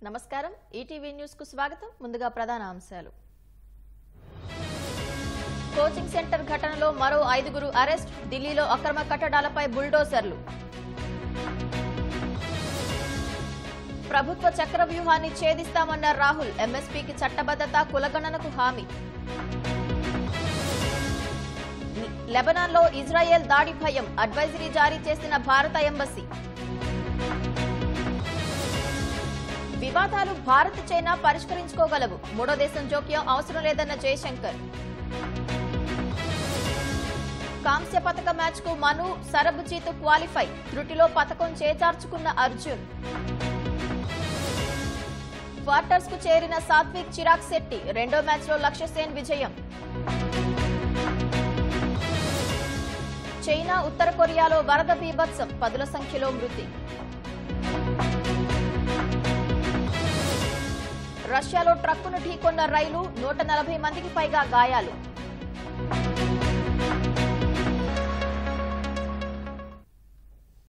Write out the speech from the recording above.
నమస్కారం ETV news కు స్వాగతం ముందుగా ప్రధాన అంశాలు కోచింగ్ సెంటర్ ఘటనలో మరో 5గురు అరెస్ట్ ఢిల్లీలో అక్రమ కట్టడాలపై బుల్డోజర్లు ప్రభుత్వ చక్రవ్యూహాన్ని ఛేదిస్తామన్న రాహుల్ ఎంఎస్పీకి చట్టబద్ధత కులగణనకు హామీ లెబనాన్లో ఇజ్రాయెల్ దాడి భయం అడ్వైజరీ జారీ చేసిన భారత ఎంబసీ వివాదాలు భారత్ చైనా పరిష్కరించుకోగలవు మూడో దేశం జోక్యం అవసరం లేదన్న జయశంకర్ కాంస్య పతక మ్యాచ్ కు మను సరబ్జీత్ క్వాలిఫై త్రుటిలో పతకం చేజార్చుకున్న అర్జున్ క్వార్టర్స్ కు చేరిన సాత్విక్ చిరాగ్ శెట్టి రెండో మ్యాచ్ లో లక్ష్య సేన్ విజయం చైనా ఉత్తర కొరియాలో వరద బీభత్సం పదుల సంఖ్యలో మృతి రష్యాలో ట్రక్కును ఢీకొన్న రైలు 140 మందికి పైగా గాయాలు